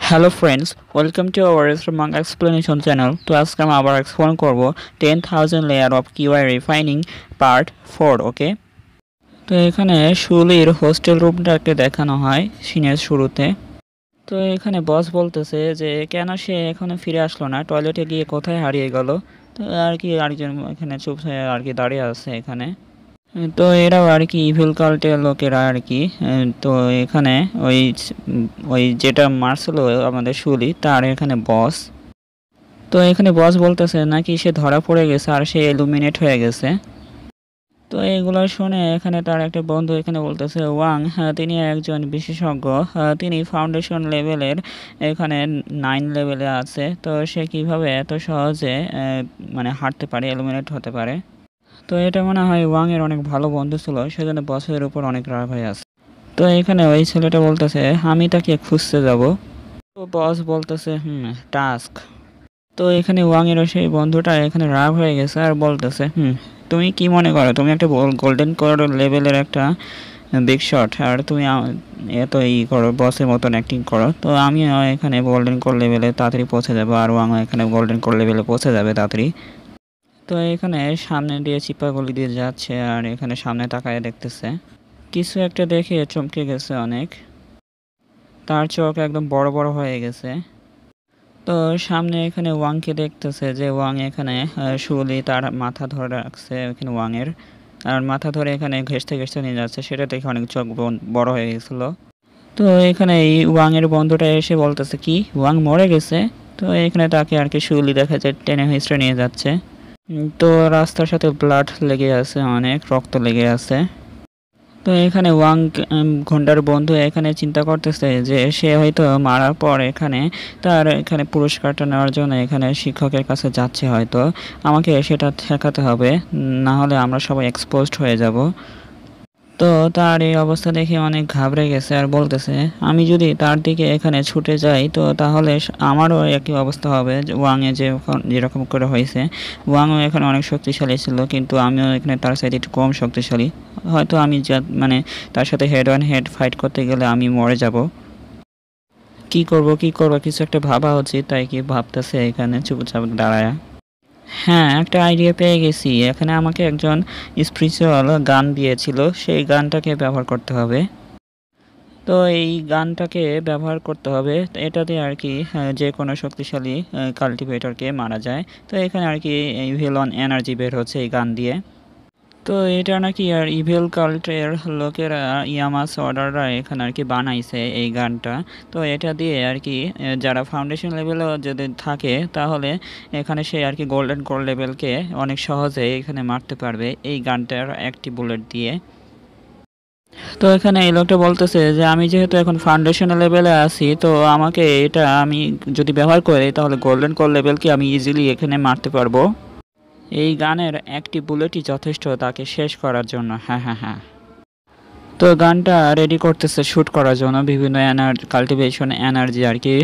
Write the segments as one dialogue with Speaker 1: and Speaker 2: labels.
Speaker 1: Hello friends, welcome to our মanga explanation channel. তো আজকে আমি আবার এক্সপ্লেন করব 10,000 layer of QI refining part 4। Okay, তো এখানে শুলির হোস্টেল রুমটাকে দেখানো হয় সিনের শুরুতে। তো এখানে বস বলতেছে যে কেন সে এখনো ফিরে আসলো না, টয়লেটে গিয়ে কোথায় হারিয়ে গেল। তো আর কি আরেকজন এখানে চুপ হয়ে আর কি দাঁড়িয়ে আছে এখানে। তো এরাও আর কি ইভিল কাল্টের লোকেরা আর কি। তো এখানে ওই ওই যেটা মারছিল আমাদের শুলি তার এখানে বস। তো এখানে বস বলতেছে নাকি সে ধরা পড়ে গেছে আর সে এলুমিনেট হয়ে গেছে। তো এগুলো শুনে এখানে তার একটা বন্ধু এখানে বলতেছে ওয়াং, তিনি একজন বিশেষজ্ঞ, তিনি ফাউন্ডেশন লেভেলের এখানে 9 লেভেলে আছে। তো সে কিভাবে এত সহজে মানে হারতে পারে, এলুমিনেট হতে পারে। তো এটা মনে হয় ওয়াং এর অনেক ভালো বন্ধু ছিল, সেজন্য বসের উপর অনেক রাগ হয়ে আছে। তো এখানে ওই ছেলেটা বলতেছে আমি তাকে খুঁজতে যাব। তো বস বলতেছে টাস্ক। তো এখানে ওয়াং এর সেই বন্ধুটা এখানে রাগ হয়ে গেছে আর বলতেছে তুমি কি মনে করো তুমি একটা গোল্ডেন কোর লেভেলের একটা বিগ শট, আর তুমি এত করো বসের মতন অ্যাক্টিং করো। তো আমি এখানে গোল্ডেন কোর লেভেলে তাড়াতাড়ি পৌঁছে যাবো, আর ওয়াং এখানে গোল্ডেন কোর লেভেলে পৌঁছে যাবে তাড়াতাড়ি। তো এখানে সামনে দিয়ে চিপাগুলি দিয়ে যাচ্ছে আর এখানে সামনে তাকায় দেখতেছে কিছু একটা দেখে চমকে গেছে অনেক। তার চোখ একদম বড় বড় হয়ে গেছে। তো সামনে এখানে ওয়াংকে দেখতেছে যে ওয়াং এখানে শুলি তার মাথা ধরে রাখছে এখানে ওয়াংয়ের, আর মাথা ধরে এখানে ঘেঁষতে ঘেঁষতে নিয়ে যাচ্ছে। সেটা দেখে অনেক চোখ বড় হয়ে গেছিল। তো এখানে এই ওয়াংয়ের বন্ধুটা এসে বলতেছে কি ওয়াং মরে গেছে। তো এখানে তাকে আর কি শুলি দেখা যায় টেনে হিস্ট্রে নিয়ে যাচ্ছে। তো রাস্তার সাথে ব্লাড লেগে আছে, অনেক রক্ত লেগে আছে। তো এখানে ওয়াং ঘন্টার বন্ধু এখানে চিন্তা করতেছে যে সে হয়তো মারার পর এখানে তার এখানে পুরস্কারটা নেওয়ার জন্য এখানে শিক্ষকের কাছে যাচ্ছে, হয়তো আমাকে সেটা ঠেকাতে হবে, না হলে আমরা সবাই এক্সপোজড হয়ে যাব। তো তার এই অবস্থা দেখে অনেক ঘাবড়ে গেছে আর বলতেছে আমি যদি তার দিকে এখানে ছুটে যাই তো তাহলে আমারও একই অবস্থা হবে ওয়াংয়ে যেরকম করে হয়েছে। ওয়াংও এখানে অনেক শক্তিশালী ছিল, কিন্তু আমিও এখানে তার সাথে একটু কম শক্তিশালী। হয়তো আমি মানে তার সাথে হেড অন হেড ফাইট করতে গেলে আমি মরে যাব। কি করব কিছু একটা ভাবা উচিত, তাই কি ভাবতেছে এখানে চুপচাপ দাঁড়ায়। হ্যাঁ, একটা আইডিয়া পেয়ে গেছি। এখানে আমাকে একজন স্পিরিচুয়াল গান দিয়েছিল, সেই গানটাকে ব্যবহার করতে হবে। তো এই গানটাকে ব্যবহার করতে হবে, এটাতে আর কি যে কোনো শক্তিশালী কাল্টিভেটরকে মারা যায়। তো এখানে আর কি ইভিল এনার্জি বের হচ্ছে এই গান দিয়ে। তো এটা নাকি আর ইভিল কাল্টের লোকেরা ইয়ামাস অর্ডাররা এখানে আর কি বানাইছে এই গানটা। তো এটা দিয়ে আর কি যারা ফাউন্ডেশন লেভেলে যদি থাকে তাহলে এখানে সে আর কি গোল্ডেন কোর লেভেলকে অনেক সহজে এখানে মারতে পারবে এই গানটার একটি বুলেট দিয়ে। তো এখানে এই লোকটা বলতেছে যে আমি যেহেতু এখন ফাউন্ডেশন লেভেলে আছি, তো আমাকে এটা আমি যদি ব্যবহার করি তাহলে গোল্ডেন কোর লেভেলকে আমি ইজিলি এখানে মারতে পারবো। এই গানের একটি বুলেটই যথেষ্ট তাকে শেষ করার জন্য। হ্যাঁ হ্যাঁ হ্যাঁ। তো গানটা রেডি করতেছে শ্যুট করার জন্য, বিভিন্ন কাল্টিভেশন এনার্জি আর কি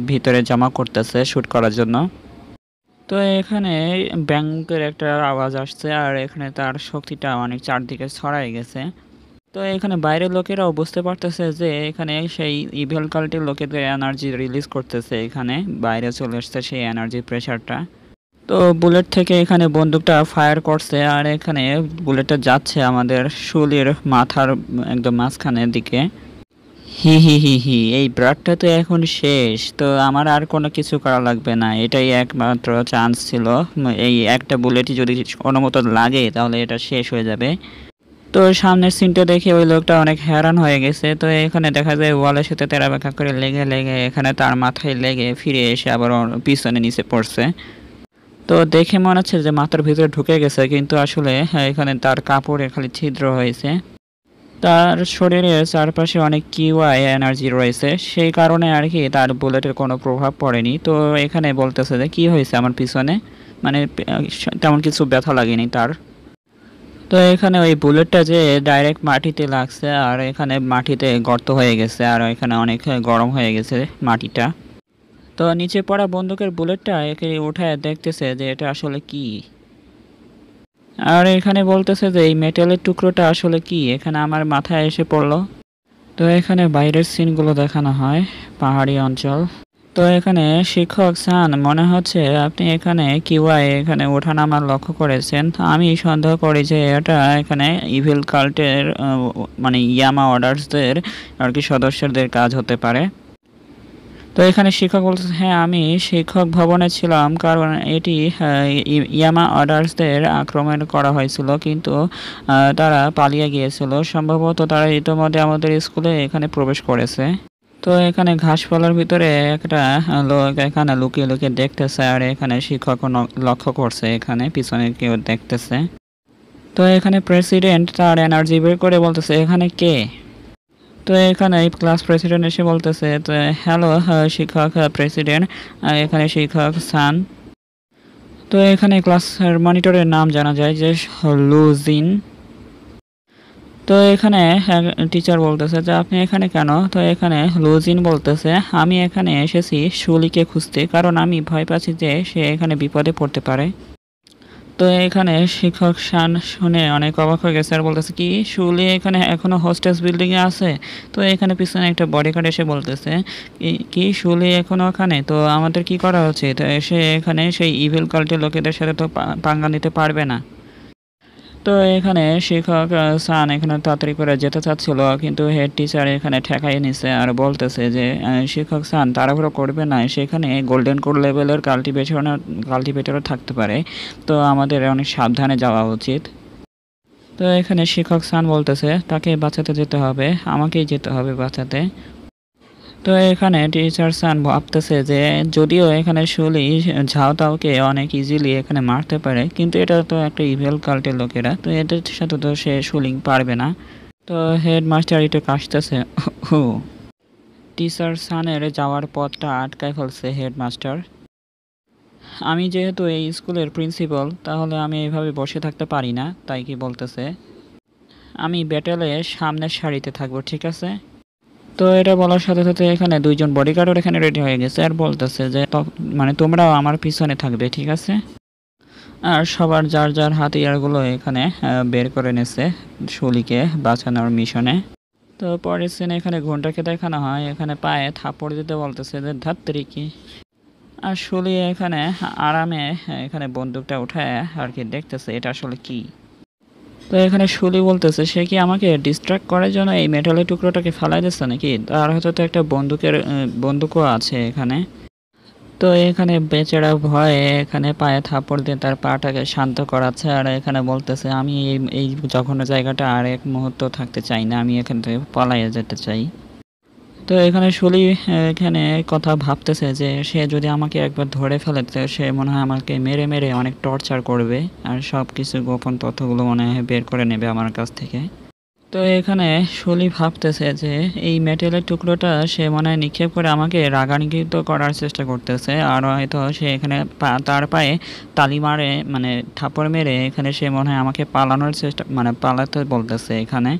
Speaker 1: ভিতরে জমা করতেছে শ্যুট করার জন্য। তো এখানে ব্যাংকের একটা আওয়াজ আসছে আর এখানে তার শক্তিটা অনেক চারদিকে ছড়াই গেছে। তো এখানে বাইরের লোকেরাও বুঝতে পারতেছে যে এখানে সেই ইভিল কাল্টের লোকেদের এনার্জি রিলিজ করতেছে, এখানে বাইরে চলে আসছে সেই এনার্জি প্রেশারটা। তো বুলেট থেকে এখানে বন্দুকটা ফায়ার করছে আর এখানে বুলেটটা যাচ্ছে আমাদের শুলির মাথার একদম মাঝখানের দিকে। হি হি হি হি, এই ব্রাডটা তো এখন শেষ, তো আমার আর কোনো কিছু করা লাগবে না, এটাই একমাত্র চান্স ছিল। এই একটা বুলেটই যদি কোনো মতো লাগে তাহলে এটা শেষ হয়ে যাবে। তো সামনের সিনটা দেখে ওই লোকটা অনেক হ্যারান হয়ে গেছে। তো এখানে দেখা যায় ওয়ালের সাথে তেরা বেঁকা করে লেগে লেগে এখানে তার মাথায় লেগে ফিরে এসে আবার পিছনে নিচে পড়ছে। তো দেখে মনে হচ্ছে যে মাথার ভিতরে ঢুকে গেছে, কিন্তু আসলে এখানে তার কাপড়ে খালি ছিদ্র হয়েছে। তার শরীরের চারপাশে অনেক কিউআই এনার্জি রয়েছে, সেই কারণে আর কি তার বুলেটের কোনো প্রভাব পড়েনি। তো এখানে বলতেছে যে কি হয়েছে আমার পিছনে, মানে তেমন কিছু ব্যথা লাগেনি তার। তো এখানে ওই বুলেটটা যে ডাইরেক্ট মাটিতে লাগছে আর এখানে মাটিতে গর্ত হয়ে গেছে আর এখানে অনেক গরম হয়ে গেছে মাটিটা। তো নিচে পড়া বন্দুকের বুলেটটা একে উঠায় দেখতেছে যে এটা আসলে কি। আর এখানে বলতেছে যে এই মেটালের টুকরোটা আসলে কি, এখানে আমার মাথায় এসে পড়লো। তো এখানে বাইরের সিনগুলো দেখানো হয়, পাহাড়ি অঞ্চল। তো এখানে শিক্ষক স্যার মনে হচ্ছে আপনি এখানে কিউআই এখানে ওঠানামা লক্ষ্য করেছেন। তো আমি সন্দেহ করি যে এটা এখানে ইভিল কাল্টের মানে ইয়ামা অর্ডার্সদের আর কি সদস্যদের কাজ হতে পারে। তো এখানে শিক্ষক বলতেছে হ্যাঁ আমি শিক্ষক ভবনে ছিলাম কারণ এটি ইয়ামা অর্ডার্সদের আক্রমণ করা হয়েছিল, কিন্তু তারা পালিয়ে গিয়েছিল। সম্ভবত তারা ইতোমধ্যে আমাদের স্কুলে এখানে প্রবেশ করেছে। তো এখানে ঘাসপালার ভিতরে একটা লোক এখানে লুকিয়ে লুকিয়ে দেখতেছে, আর এখানে শিক্ষক লক্ষ্য করছে এখানে পিছনে কেউ দেখতেছে। তো এখানে প্রেসিডেন্ট তার এনার্জি বের করে বলতেছে এখানে কে। তো এখানে ক্লাস প্রেসিডেন্ট এসে বলতেছে তো হ্যালো শিক্ষক প্রেসিডেন্ট, এখানে শিক্ষক সান। তো এখানে ক্লাসের মনিটরের নাম জানা যায় যে লুজিন। তো এখানে টিচার বলতেছে যে আপনি এখানে কেন। তো এখানে লুজিন বলতেছে আমি এখানে এসেছি শুলিকে খুঁজতে, কারণ আমি ভয় পাচ্ছি যে সে এখানে বিপদে পড়তে পারে। তো এখানে শিক্ষক শান শুনে অনেক অবাক হয়ে গেছে আর বলতেছে কি শুলি এখানে এখনো হোস্টেস বিল্ডিং এ আছে। তো এখানে পিছনে একটা বডিগার্ড এসে বলতেছে কি শুলি এখনো ওখানে, তো আমাদের কি করা উচিত। এসে এখানে সেই ইভিল কাল্টের লোকেদের সাথে তো পাঙ্গা নিতে পারবে না। তো এখানে শিক্ষক সান এখানে তাড়াতাড়ি করে যেতে চাচ্ছিল, কিন্তু হেড টিচার এখানে ঠেকাই নিছে আর বলতেছে যে শিক্ষক সান তাড়াহুড়ো করবে না, সেখানে গোল্ডেন কোর লেভেলের কাল্টিভেটরও থাকতে পারে, তো আমাদের অনেক সাবধানে যাওয়া উচিত। তো এখানে শিক্ষক সান বলতেছে তাকে বাঁচাতে যেতে হবে, আমাকেই যেতে হবে বাঁচাতে। তো এখানে টিচার সান ভাবতেছে যে যদিও এখানে শুলি ঝাওতাওকে অনেক ইজিলি এখানে মারতে পারে, কিন্তু এটা তো একটা ইভেল কাল্টের লোকেরা, তো এদের সাথে তো সে শুলিং পারবে না। তো হেডমাস্টার একটু কাশতেছে। টিচার সানের যাওয়ার পথটা আটকায় ফেলছে হেডমাস্টার। আমি যেহেতু এই স্কুলের প্রিন্সিপাল, তাহলে আমি এইভাবে বসে থাকতে পারি না, তাই কি বলতেছে আমি ব্যাটেলে সামনের সারিতে থাকবো, ঠিক আছে। তো এটা বলার সাথে সাথে এখানে দুইজন বডিগার্ডও এখানে রেডি হয়ে গেছে আর বলতেছে যে মানে তোমরাও আমার পিছনে থাকবে, ঠিক আছে। আর সবার যার যার হাতিয়ারগুলো এখানে বের করে নেছে শুলিকে বাঁচানোর মিশনে। তো পরের সিনে এখানে ঘন্টাকে দেখানো হয়, এখানে পায়ে থাপড় দিতে বলতেছে যে ধাত্রী কি। আর শুলি এখানে আরামে এখানে বন্দুকটা উঠায় আর কি দেখতেছে এটা আসলে কি। তো এখানে শুলি বলতেছে সে কি আমাকে ডিস্ট্রাক্ট করার জন্য এই মেটালের টুকরোটাকে ফালাই দিচ্ছে নাকি, তার হয়তো তো একটা বন্দুকও আছে এখানে। তো এখানে বেচারা ভয়ে এখানে পায়ে থাপড় দিয়ে তার পাটাকে শান্ত করাচ্ছে আর এখানে বলতেছে আমি এই জঘন্য জায়গাটা আর এক মুহূর্ত থাকতে চাই না, আমি এখান থেকে পালাইয়া যেতে চাই। তো এখানে শুলি এখানে কথা ভাবতেছে যে সে যদি আমাকে একবার ধরে ফেলে তো সে মনে হয় আমাকে মেরে মেরে অনেক টর্চার করবে আর সব কিছু গোপন তথ্যগুলো মনে হয় বের করে নেবে আমার কাছ থেকে। তো এখানে শুলি ভাবতেছে যে এই মেটেলের টুকরোটা সে মনে হয় নিক্ষেপ করে আমাকে রাগান্বিত করার চেষ্টা করতেছে, আর হয়তো সে এখানে তার পায়ে তালি মারে মানে থাপড় মেরে এখানে সে মনে হয় আমাকে পালানোর চেষ্টা মানে পালাতে বলতেছে এখানে।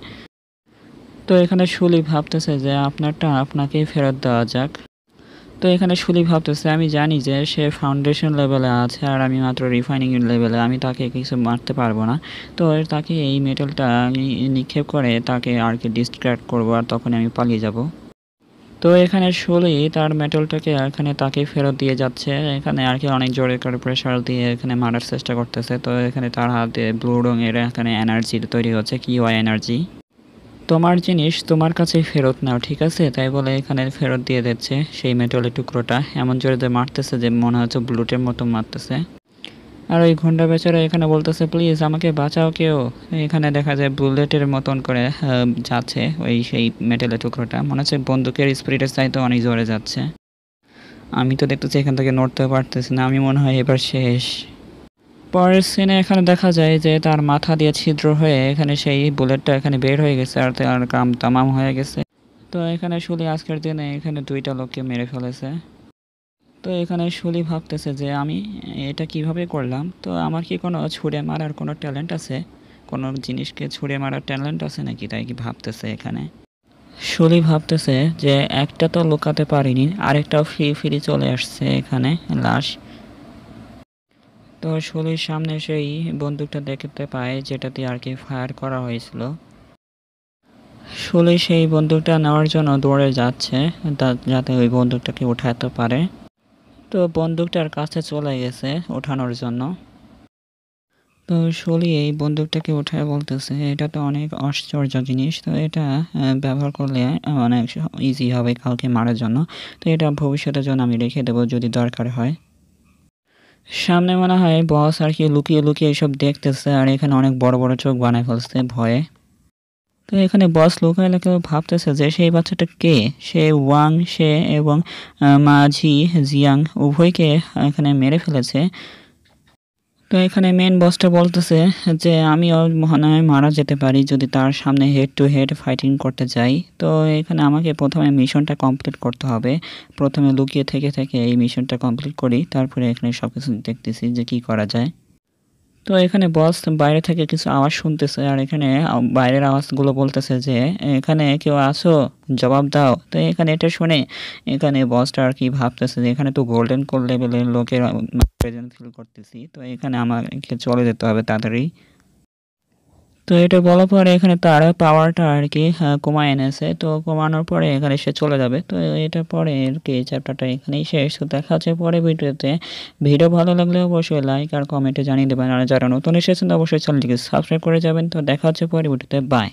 Speaker 1: তো এখানে শুলি ভাবতেছে যে আপনারটা আপনাকেই ফেরত দেওয়া যাক। তো এখানে শুলি ভাবতেছে আমি জানি যে সে ফাউন্ডেশন লেভেলে আছে আর আমি মাত্র রিফাইনিং লেভেলে, আমি তাকে কিছু মারতে পারবো না। তো তাকে এই মেটালটা নিক্ষেপ করে তাকে আর কি ডিস্ট্র্যাক্ট করবো আর তখন আমি পালিয়ে যাব। তো এখানে শুলি তার মেটালটাকে এখানে তাকে ফেরত দিয়ে যাচ্ছে, এখানে আর কি অনেক জোরে করে প্রেশার দিয়ে এখানে মারার চেষ্টা করতেছে। তো এখানে তার হাতে ব্লু রঙের এখানে এনার্জি তৈরি হচ্ছে, কিউআই এনার্জি। তোমার জিনিস তোমার কাছেই ফেরত নাও, ঠিক আছে, তাই বলে এখানে ফেরত দিয়ে দিচ্ছে সেই মেটালের টুকরোটা, এমন জোরে মারতেছে যে মনে হচ্ছে ব্লুটের মতো মারতেছে। আর ওই ঘন্টা বেচারা এখানে বলতেছে প্লিজ আমাকে বাঁচাও কেউ। এখানে দেখা যায় বুলেটের মতন করে যাচ্ছে ওই সেই মেটালের টুকরোটা, মনে হচ্ছে বন্দুকের স্পিডের চাইতে অনেক জোরে যাচ্ছে। আমি তো দেখতেছি এখান থেকে নড়তেও পারতেছি না, আমি মনে হয় এবার শেষ। পরের সিনে এখানে দেখা যায় যে তার মাথা দিয়ে ছিদ্র হয়ে এখানে সেই বুলেটটা এখানে বের হয়ে গেছে আর তার কাম তামাম হয়ে গেছে। তো এখানে শুলি আজকের দিনে এখানে দুইটা লোককে মেরে ফেলেছে। তো এখানে শুলি ভাবতেছে যে আমি এটা কিভাবে করলাম, তো আমার কি কোনো ছুঁড়ে মারার কোনো ট্যালেন্ট আছে, কোনো জিনিসকে ছুঁড়ে মারার ট্যালেন্ট আছে নাকি, তাই কি ভাবতেছে এখানে। শুলি ভাবতেছে যে একটা তো লুকাতে পারিনি, আরেকটাও ফ্রি ফ্রি চলে আসছে এখানে লাশ। তো শুলির সামনে সেই বন্দুকটা দেখতে পায় যেটা দিয়ে আর কি ফায়ার করা হয়েছিল। সুলি সেই বন্দুকটা নেওয়ার জন্য দৌড়ে যাচ্ছে যাতে ওই বন্দুকটাকে উঠাতে পারে। তো বন্দুকটার কাছে চলে গেছে ওঠানোর জন্য। তো সুলি এই বন্দুকটাকে উঠায় বলতেছে এটা তো অনেক আশ্চর্য জিনিস, তো এটা ব্যবহার করলে অনেক ইজি হবে কাউকে মারার জন্য। তো এটা ভবিষ্যতের জন্য আমি রেখে দেবো যদি দরকার হয়। সামনে মনে হয় বস আর কি লুকিয়ে লুকিয়ে এসব দেখতেছে, আর এখানে অনেক বড় বড় চোখ বানায় ফেলছে ভয়ে। তো এখানে বস লুকাইলে কেউ ভাবতেছে যে সেই বাচ্চাটা কে, সে ওয়াং সে এবং মাঝি জিয়াং উভয়কে এখানে মেরে ফেলেছে। তো এখানে মেন বসটা বলতেছে যে আমিও মনে হয় মারা যেতে পারি যদি তার সামনে হেড টু হেড ফাইটিং করতে যাই। তো এখানে আমাকে প্রথমে মিশনটা কমপ্লিট করতে হবে। প্রথমে লুকিয়ে থেকে থেকে এই মিশনটা কমপ্লিট করি, তারপরে এখানে সব কিছু দেখতেছি যে কি করা যায়। তো এখানে বস বাইরে থেকে কিছু আওয়াজ শুনতেছে, আর এখানে বাইরের আওয়াজগুলো বলতেছে যে এখানে কেউ আসো, জবাব দাও। তো এখানে এটা শুনে এখানে বসটা আর কি ভাবতেছে যে এখানে তো গোল্ডেন কোর লেভেলের লোকের প্রেজেন্ট ফিল করতেছি, তো এখানে আমাকে চলে যেতে হবে তাড়াতাড়ি। তো এটা বলার পরে এখানে তার পাওয়ারটা আর কি কমায় এনেছে, তো কমানোর পরে এখানে সে চলে যাবে। তো এটা পরে আর কি চ্যাপ্টারটা এখানেই শেষ। তো দেখা হচ্ছে পরে ভিডিওতে। ভিডিও ভালো লাগলে অবশ্যই লাইক আর কমেন্টে জানিয়ে দেবেন, আর যারা নতুন এসেছেন অবশ্যই চ্যানেলটিকে সাবস্ক্রাইব করে যাবেন। তো দেখা হচ্ছে পরে ভিডিওতে, বাই।